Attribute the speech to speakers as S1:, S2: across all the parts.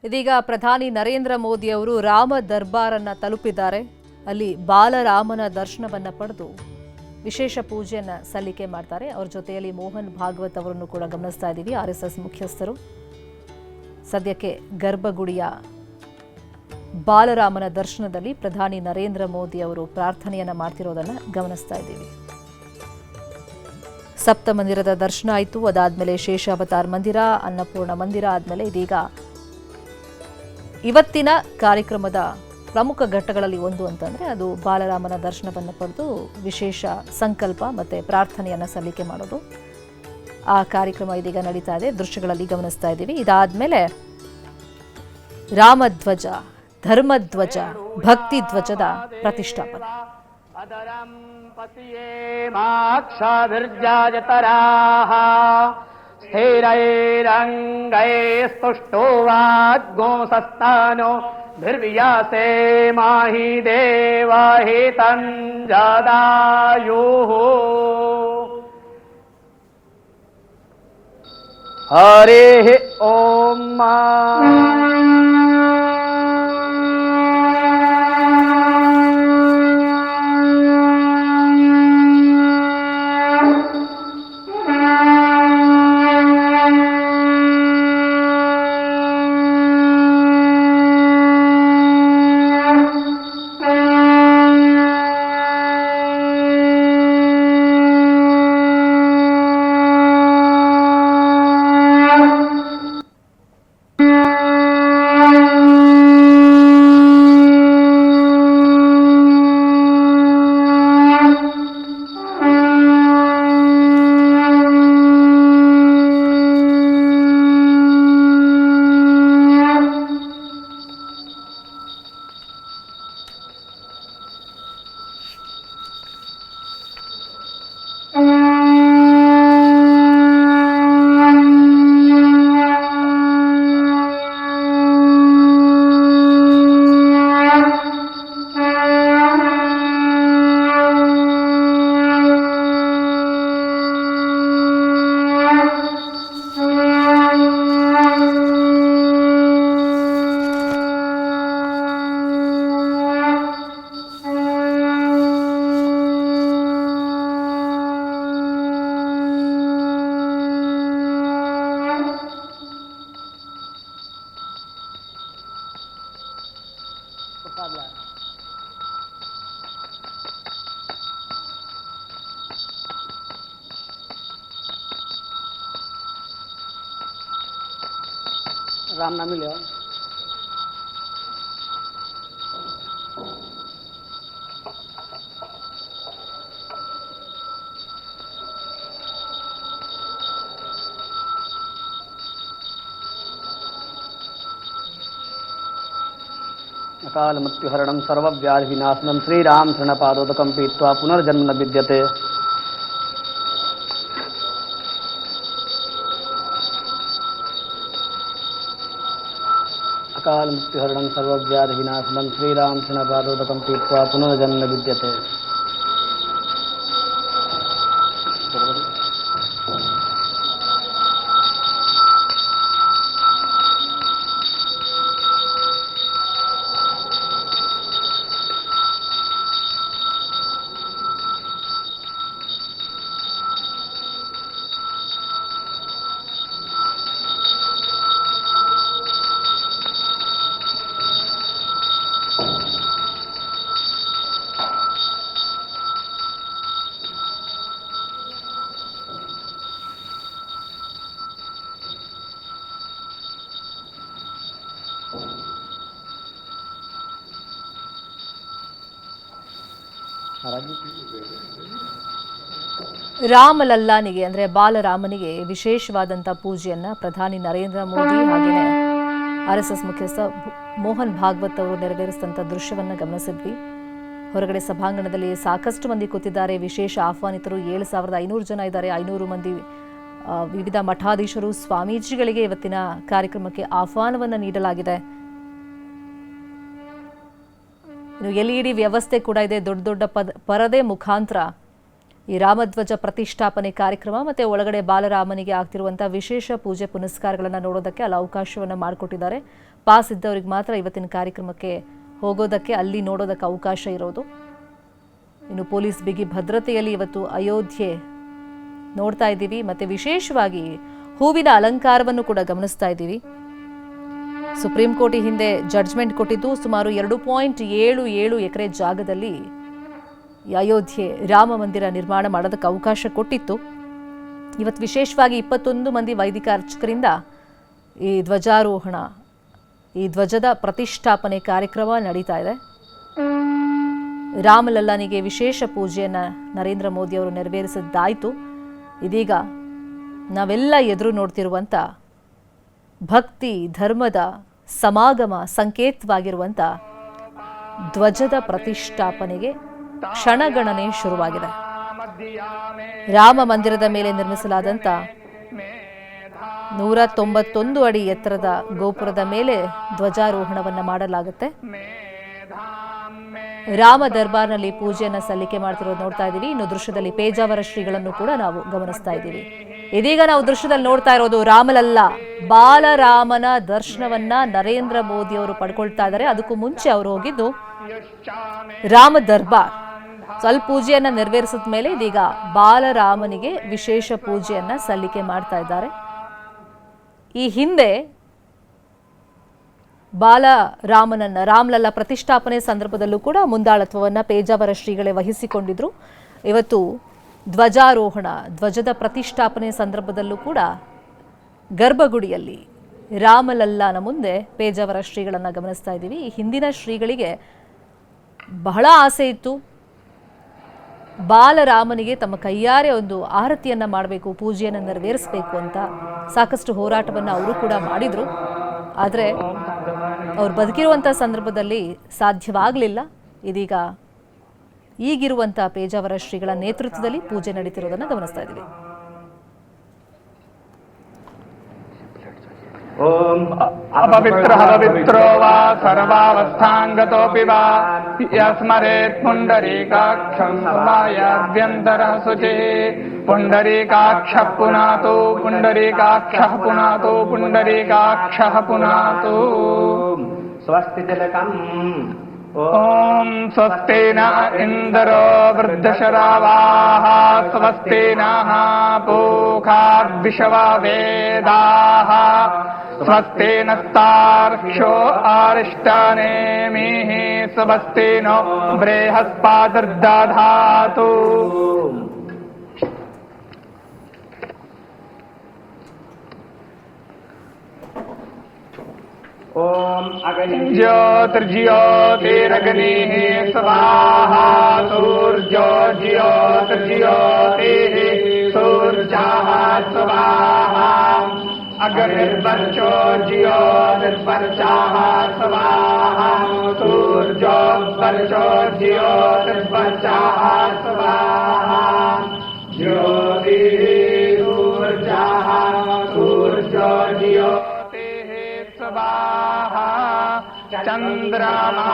S1: ಇದೀಗ ಪ್ರಧಾನಿ ನರೇಂದ್ರ ಮೋದಿ ಅವರು ರಾಮ ದರ್ಬಾರನ್ನ ತಲುಪಿದ್ದಾರೆ. ಅಲ್ಲಿ ಬಾಲರಾಮನ ದರ್ಶನವನ್ನ ಪಡೆದು ವಿಶೇಷ ಪೂಜೆಯನ್ನ ಸಲ್ಲಿಕೆ ಮಾಡ್ತಾರೆ. ಅವರ ಜೊತೆಯಲ್ಲಿ ಮೋಹನ್ ಭಾಗವತ್ ಅವರನ್ನು ಕೂಡ ಗಮನಿಸ್ತಾ ಇದ್ದೀವಿ. RSS ಮುಖ್ಯಸ್ಥರು ಸದ್ಯಕ್ಕೆ ಗರ್ಭಗುಡಿಯ ಬಾಲರಾಮನ ದರ್ಶನದಲ್ಲಿ ಪ್ರಧಾನಿ ನರೇಂದ್ರ ಮೋದಿ ಅವರು ಪ್ರಾರ್ಥನೆಯನ್ನ ಮಾಡ್ತಿರೋದನ್ನ ಗಮನಿಸ್ತಾ ಇದ್ದೀವಿ. ಸಪ್ತ ಮಂದಿರದ ದರ್ಶನ ಆಯಿತು. ಅದಾದ್ಮೇಲೆ ಶೇಷಾವತಾರ್ ಮಂದಿರ, ಅನ್ನಪೂರ್ಣ ಮಂದಿರ ಆದ್ಮೇಲೆ ಇದೀಗ ಇವತ್ತಿನ ಕಾರ್ಯಕ್ರಮದ ಪ್ರಮುಖ ಘಟ್ಟಗಳಲ್ಲಿ ಒಂದು ಅಂತಂದ್ರೆ ಅದು ಬಾಲರಾಮನ ದರ್ಶನವನ್ನು ಪಡೆದು ವಿಶೇಷ ಸಂಕಲ್ಪ ಮತ್ತೆ ಪ್ರಾರ್ಥನೆಯನ್ನ ಸಲ್ಲಿಕೆ ಮಾಡೋದು. ಆ ಕಾರ್ಯಕ್ರಮ ಇದೀಗ ನಡೀತಾ ಇದೆ, ದೃಶ್ಯಗಳಲ್ಲಿ ಗಮನಿಸ್ತಾ ಇದ್ದೀವಿ. ಇದಾದ್ಮೇಲೆ ರಾಮಧ್ವಜ, ಧರ್ಮಧ್ವಜ, ಭಕ್ತಿ ಧ್ವಜದ ಪ್ರತಿಷ್ಠಾಪನೆ.
S2: स्थैरैरङ्गैस्तुष्टोवाद्गोंसस्तानो भिर्वियासे माहि देवाहि तञ्जदायुः हरिः ॐ राम नाम लिया अकाल मृत्युहरणं सर्वव्याधि विनाशनं श्रीराम शरणपादोदकं पीत्वा पुनर्जन्म न विद्यते। अकाल मृत्युहरणं सर्वव्याधि विनाशनं श्रीराम शरणपादोदकं पीत्वा पुनर्जन्म न विद्यते।
S1: ರಾಮಲಲ್ಲಾನಿಗೆ ಅಂದ್ರೆ ಬಾಲರಾಮನಿಗೆ ವಿಶೇಷವಾದಂಥ ಪೂಜೆಯನ್ನ ಪ್ರಧಾನಿ ನರೇಂದ್ರ ಮೋದಿ ಹಾಗೆಯೇ RSS ಮುಖ್ಯಸ್ಥ ಮೋಹನ್ ಭಾಗವತ್ ಅವರು ನೆರವೇರಿಸಿದಂಥ ದೃಶ್ಯವನ್ನ ಗಮನಿಸಿದ್ವಿ. ಹೊರಗಡೆ ಸಭಾಂಗಣದಲ್ಲಿ ಸಾಕಷ್ಟು ಮಂದಿ ಕೂತಿದ್ದಾರೆ. ವಿಶೇಷ ಆಹ್ವಾನಿತರು 7,500 ಜನ ಇದ್ದಾರೆ. 500 ಮಂದಿ ವಿವಿಧ ಮಠಾಧೀಶರು, ಸ್ವಾಮೀಜಿಗಳಿಗೆ ಇವತ್ತಿನ ಕಾರ್ಯಕ್ರಮಕ್ಕೆ ಆಹ್ವಾನವನ್ನು ನೀಡಲಾಗಿದೆ. ಇನ್ನು LED ವ್ಯವಸ್ಥೆ ಕೂಡ ಇದೆ. ದೊಡ್ಡ ದೊಡ್ಡ ಪರದೆ ಮುಖಾಂತರ ಈ ರಾಮಧ್ವಜ ಪ್ರತಿಷ್ಠಾಪನೆ ಕಾರ್ಯಕ್ರಮ ಮತ್ತು ಒಳಗಡೆ ಬಾಲರಾಮನಿಗೆ ಆಗ್ತಿರುವಂಥ ವಿಶೇಷ ಪೂಜೆ ಪುನಸ್ಕಾರಗಳನ್ನು ನೋಡೋದಕ್ಕೆ ಅಲ್ಲಿ ಅವಕಾಶವನ್ನು ಮಾಡಿಕೊಟ್ಟಿದ್ದಾರೆ. ಪಾಸ್ ಇದ್ದವ್ರಿಗೆ ಮಾತ್ರ ಇವತ್ತಿನ ಕಾರ್ಯಕ್ರಮಕ್ಕೆ ಹೋಗೋದಕ್ಕೆ, ಅಲ್ಲಿ ನೋಡೋದಕ್ಕೆ ಅವಕಾಶ ಇರೋದು. ಇನ್ನು ಪೊಲೀಸ್ ಬಿಗಿ ಭದ್ರತೆಯಲ್ಲಿ ಇವತ್ತು ಅಯೋಧ್ಯೆ ನೋಡ್ತಾ ಇದ್ದೀವಿ. ಮತ್ತು ವಿಶೇಷವಾಗಿ ಹೂವಿನ ಅಲಂಕಾರವನ್ನು ಕೂಡ ಗಮನಿಸ್ತಾ ಇದ್ದೀವಿ. ಸುಪ್ರೀಂ ಕೋರ್ಟ್ ಹಿಂದೆ ಜಡ್ಜ್ಮೆಂಟ್ ಕೊಟ್ಟಿದ್ದು ಸುಮಾರು 2.77 ಎಕರೆ ಜಾಗದಲ್ಲಿ ಅಯೋಧ್ಯೆ ರಾಮ ಮಂದಿರ ನಿರ್ಮಾಣ ಮಾಡೋದಕ್ಕೆ ಅವಕಾಶ ಕೊಟ್ಟಿತ್ತು. ಇವತ್ತು ವಿಶೇಷವಾಗಿ 21 ಮಂದಿ ವೈದಿಕ ಅರ್ಚಕರಿಂದ ಈ ಧ್ವಜಾರೋಹಣ, ಈ ಧ್ವಜದ ಪ್ರತಿಷ್ಠಾಪನೆ ಕಾರ್ಯಕ್ರಮ ನಡೀತಾ ಇದೆ. ರಾಮಲಲ್ಲನಿಗೆ ವಿಶೇಷ ಪೂಜೆಯನ್ನು ನರೇಂದ್ರ ಮೋದಿ ಅವರು ನೆರವೇರಿಸಿದ್ದಾಯಿತು. ಇದೀಗ ನಾವೆಲ್ಲ ಎದುರು ನೋಡ್ತಿರುವಂಥ ಭಕ್ತಿ ಧರ್ಮದ ಸಮಾಗಮ ಸಂಕೇತವಾಗಿರುವಂಥ ಧ್ವಜದ ಪ್ರತಿಷ್ಠಾಪನೆಗೆ ಕ್ಷಣಗಣನೆ ಶುರುವಾಗಿದೆ. ರಾಮ ಮಂದಿರದ ಮೇಲೆ ನಿರ್ಮಿಸಲಾದಂಥ 191 ಅಡಿ ಎತ್ತರದ ಗೋಪುರದ ಮೇಲೆ ಧ್ವಜಾರೋಹಣವನ್ನು ಮಾಡಲಾಗುತ್ತೆ. ರಾಮ ದರ್ಬಾರ್ನಲ್ಲಿ ಪೂಜೆಯನ್ನು ಸಲ್ಲಿಕೆ ಮಾಡ್ತಿರೋದು ನೋಡ್ತಾ ಇದ್ದೀವಿ. ಇನ್ನು ದೃಶ್ಯದಲ್ಲಿ ಪೇಜಾವರ ಶ್ರೀಗಳನ್ನು ಕೂಡ ನಾವು ಗಮನಿಸ್ತಾ ಇದ್ದೀವಿ. ಇದೀಗ ನಾವು ದೃಶ್ಯದಲ್ಲಿ ನೋಡ್ತಾ ಇರೋದು ರಾಮಲಲ್ಲ, ಬಾಲರಾಮನ ದರ್ಶನವನ್ನ ನರೇಂದ್ರ ಮೋದಿ ಅವರು ಪಡ್ಕೊಳ್ತಾ ಇದ್ದಾರೆ. ಅದಕ್ಕೂ ಮುಂಚೆ ಅವರು ಹೋಗಿದ್ದು ರಾಮ ದರ್ಬಾರ್. ಸ್ವಲ್ಪ ಪೂಜೆಯನ್ನ ನೆರವೇರಿಸಿದ ಮೇಲೆ ಇದೀಗ ಬಾಲರಾಮನಿಗೆ ವಿಶೇಷ ಪೂಜೆಯನ್ನ ಸಲ್ಲಿಕೆ ಮಾಡ್ತಾ ಇದ್ದಾರೆ. ಈ ಹಿಂದೆ ಬಾಲರಾಮನನ್ನ ರಾಮಲಲ್ಲ ಪ್ರತಿಷ್ಠಾಪನೆ ಸಂದರ್ಭದಲ್ಲೂ ಕೂಡ ಮುಂದಾಳತ್ವವನ್ನು ಪೇಜಾವರ ಶ್ರೀಗಳೇ ವಹಿಸಿಕೊಂಡಿದ್ರು. ಇವತ್ತು ಧ್ವಜಾರೋಹಣ, ಧ್ವಜದ ಪ್ರತಿಷ್ಠಾಪನೆ ಸಂದರ್ಭದಲ್ಲೂ ಕೂಡ ಗರ್ಭಗುಡಿಯಲ್ಲಿ ರಾಮಲಲ್ಲನ ಮುಂದೆ ಪೇಜಾವರ ಶ್ರೀಗಳನ್ನು ಗಮನಿಸ್ತಾ ಇದ್ದೀವಿ. ಈ ಹಿಂದಿನ ಶ್ರೀಗಳಿಗೆ ಬಹಳ ಆಸೆ ಇತ್ತು, ಬಾಲರಾಮನಿಗೆ ತಮ್ಮ ಕೈಯಾರೆ ಒಂದು ಆರತಿಯನ್ನು ಮಾಡಬೇಕು, ಪೂಜೆಯನ್ನು ನೆರವೇರಿಸಬೇಕು ಅಂತ ಸಾಕಷ್ಟು ಹೋರಾಟವನ್ನು ಅವರು ಕೂಡ ಮಾಡಿದರು. ಆದರೆ ಅವ್ರು ಬದುಕಿರುವಂಥ ಸಂದರ್ಭದಲ್ಲಿ ಸಾಧ್ಯವಾಗಲಿಲ್ಲ. ಇದೀಗ ಈಗಿರುವಂಥ ಪೇಜಾವರ ಶ್ರೀಗಳ ನೇತೃತ್ವದಲ್ಲಿ ಪೂಜೆ ನಡೀತಿರೋದನ್ನು ಗಮನಿಸ್ತಾ ಇದ್ದೀವಿ.
S3: ಓಂ ಅಪವಿತ್ರ ಪವಿತ್ರೋ ವಾ ಸರ್ವಾವಸ್ಥಾಂಗತೋಪಿ ವಾ ಯಸ್ಮರೇತ್ ಪುಂಡರೀಕಾಕ್ಷಂ ಮಾಯಾಭ್ಯಂತರಃ ಶುಚಿಃ ಪುಂಡರೀಕಾಕ್ಷಃ ಪುನಾತು ಪುಂಡರೀಕಾಕ್ಷಃ ಪುನಾತು ಪುಂಡರೀಕಾಕ್ಷಃ ಪುನಾತು. ಸ್ವಸ್ತಿ ತಿಲಕಂ. ಓಂ ಸ್ವಸ್ತಿ ನ ಇಂದ್ರೋ ವೃದ್ಧಶರಾವಾಃ ಸ್ವಸ್ತಿ ನಃ ಪೂಷಾ ವಿಶ್ವವೇದಾಃ ಸ್ವಸ್ತಿ ನಸ್ತಾರ್ಕ್ಷ್ಯೋ ಅರಿಷ್ಟನೇಮಿಃ ಸ್ವಸ್ತಿ नो ಬೃಹಸ್ಪತಿರ್ದಧಾತು. ओम ज्योतिर्ज्योतिरग्निः स्वाहा सूर्यो ज्योतिर्ज्योतिः सूर्यः स्वाहा अग्निर्वर्चो ज्योतिर्वर्चः स्वाहा सूर्यो वर्चो ज्योतिर्वर्चः स्वाहा ज्योतिः सूर्यः सूर्यो ज्योतिः स्वाहा चंद्रमा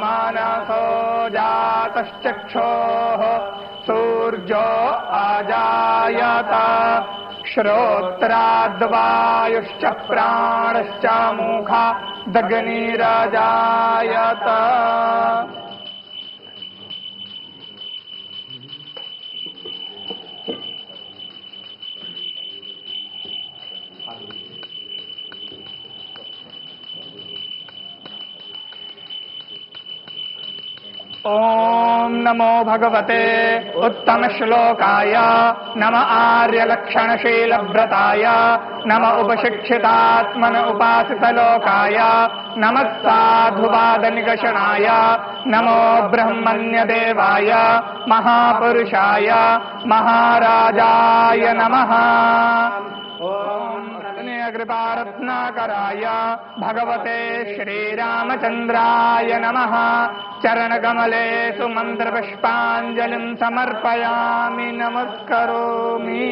S3: मनसो जातश्चक्षुः सूर्यो अजायत श्रोत्राद्वायुश्च प्राणश्च मुखादग्निरजायत. ओम नमो भगवते उत्तम श्लोकाय नम आर्यलक्षणशीलव्रताय नम उपशिक्षितात्मन उपासितलोकाय नमः साधुवादनिगशनाय नमो ब्रह्मण्यदेवाय महापुरुषाय महाराजाय नमः. कृपारत्नाकराय भगवते श्रीरामचंद्राय नमः. चरणकमलेषु मन्त्रपुष्पाञ्जलिं समर्पयामि नमस्करोमि.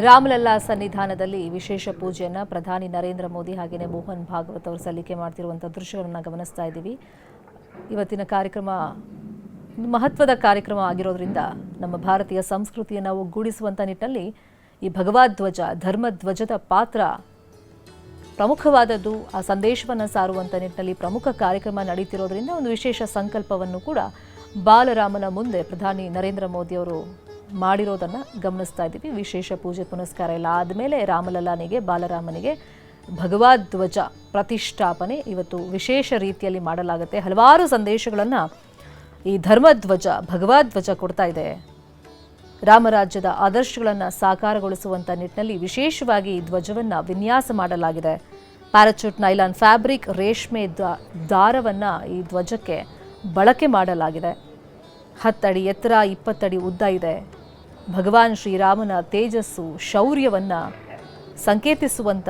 S1: ರಾಮಲಲ್ಲಾ ಸನ್ನಿಧಾನದಲ್ಲಿ ವಿಶೇಷ ಪೂಜೆಯನ್ನು ಪ್ರಧಾನಿ ನರೇಂದ್ರ ಮೋದಿ ಹಾಗೆಯೇ ಮೋಹನ್ ಭಾಗವತ್ ಅವರು ಸಲ್ಲಿಕೆ ಮಾಡ್ತಿರುವಂಥ ದೃಶ್ಯಗಳನ್ನು ಗಮನಿಸ್ತಾ ಇದ್ದೀವಿ. ಇವತ್ತಿನ ಕಾರ್ಯಕ್ರಮ ಮಹತ್ವದ ಕಾರ್ಯಕ್ರಮ ಆಗಿರೋದ್ರಿಂದ ನಮ್ಮ ಭಾರತೀಯ ಸಂಸ್ಕೃತಿಯನ್ನು ಒಗ್ಗೂಡಿಸುವಂಥ ನಿಟ್ಟಿನಲ್ಲಿ ಈ ಭಗವಧ್ವಜ ಧರ್ಮಧ್ವಜದ ಪಾತ್ರ ಪ್ರಮುಖವಾದದ್ದು. ಆ ಸಂದೇಶವನ್ನು ಸಾರುವಂಥ ನಿಟ್ಟಿನಲ್ಲಿ ಪ್ರಮುಖ ಕಾರ್ಯಕ್ರಮ ನಡೀತಿರೋದ್ರಿಂದ ಒಂದು ವಿಶೇಷ ಸಂಕಲ್ಪವನ್ನು ಕೂಡ ಬಾಲರಾಮನ ಮುಂದೆ ಪ್ರಧಾನಿ ನರೇಂದ್ರ ಮೋದಿ ಅವರು ಮಾಡಿರೋದನ್ನು ಗಮನಿಸ್ತಾ ಇದ್ದೀವಿ. ವಿಶೇಷ ಪೂಜೆ ಪುನಸ್ಕಾರ ಎಲ್ಲ ಆದಮೇಲೆ ರಾಮಲಲ್ಲಾನಿಗೆ ಬಾಲರಾಮನಿಗೆ ಭಗವಧ್ವಜ ಪ್ರತಿಷ್ಠಾಪನೆ ಇವತ್ತು ವಿಶೇಷ ರೀತಿಯಲ್ಲಿ ಮಾಡಲಾಗುತ್ತೆ. ಹಲವಾರು ಸಂದೇಶಗಳನ್ನು ಈ ಧರ್ಮಧ್ವಜ ಭಗವಧ್ವಜ ಕೊಡ್ತಾ ಇದೆ. ರಾಮರಾಜ್ಯದ ಆದರ್ಶಗಳನ್ನು ಸಾಕಾರಗೊಳಿಸುವಂಥ ನಿಟ್ಟಿನಲ್ಲಿ ವಿಶೇಷವಾಗಿ ಈ ಧ್ವಜವನ್ನು ವಿನ್ಯಾಸ ಮಾಡಲಾಗಿದೆ. ಪ್ಯಾರಾಚೂಟ್ ನೈಲಾನ್ ಫ್ಯಾಬ್ರಿಕ್ ರೇಷ್ಮೆ ದಾರವನ್ನು ಈ ಧ್ವಜಕ್ಕೆ ಬಳಕೆ ಮಾಡಲಾಗಿದೆ. 10 ಅಡಿ ಎತ್ತರ 20 ಅಡಿ ಉದ್ದ ಇದೆ. ಭಗವಾನ್ ಶ್ರೀರಾಮನ ತೇಜಸ್ಸು ಶೌರ್ಯವನ್ನು ಸಂಕೇತಿಸುವಂಥ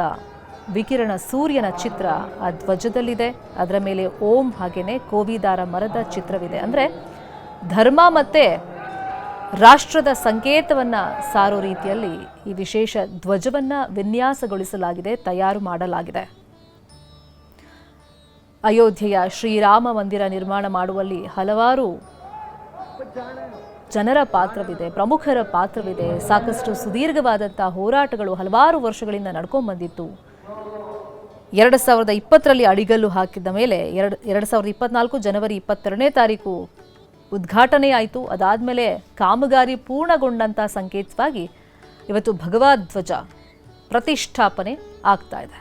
S1: ವಿಕಿರಣ ಸೂರ್ಯನ ಚಿತ್ರ ಆ ಧ್ವಜದಲ್ಲಿದೆ. ಅದರ ಮೇಲೆ ಓಂ ಹಾಗೆಯೇ ಕೋವಿದಾರ ಮರದ ಚಿತ್ರವಿದೆ. ಅಂದರೆ ಧರ್ಮ ಮತ್ತು ರಾಷ್ಟ್ರದ ಸಂಕೇತವನ್ನು ಸಾರೋ ರೀತಿಯಲ್ಲಿ ಈ ವಿಶೇಷ ಧ್ವಜವನ್ನು ವಿನ್ಯಾಸಗೊಳಿಸಲಾಗಿದೆ, ತಯಾರು ಮಾಡಲಾಗಿದೆ. ಅಯೋಧ್ಯೆಯ ಶ್ರೀರಾಮ ಮಂದಿರ ನಿರ್ಮಾಣ ಮಾಡುವಲ್ಲಿ ಹಲವಾರು ಜನರ ಪಾತ್ರವಿದೆ, ಪ್ರಮುಖರ ಪಾತ್ರವಿದೆ. ಸಾಕಷ್ಟು ಸುದೀರ್ಘವಾದಂಥ ಹೋರಾಟಗಳು ಹಲವಾರು ವರ್ಷಗಳಿಂದ ನಡ್ಕೊಂಡು ಬಂದಿತ್ತು. 2020ರಲ್ಲಿ ಅಡಿಗಲ್ಲು ಹಾಕಿದ ಮೇಲೆ 2024 ಜನವರಿ 22ನೇ ತಾರೀಕು ಉದ್ಘಾಟನೆ ಆಯಿತು. ಅದಾದಮೇಲೆ ಕಾಮಗಾರಿ ಪೂರ್ಣಗೊಂಡಂಥ ಸಂಕೇತವಾಗಿ ಇವತ್ತು ಭಗವಧ್ವಜ ಪ್ರತಿಷ್ಠಾಪನೆ ಆಗ್ತಾ ಇದೆ.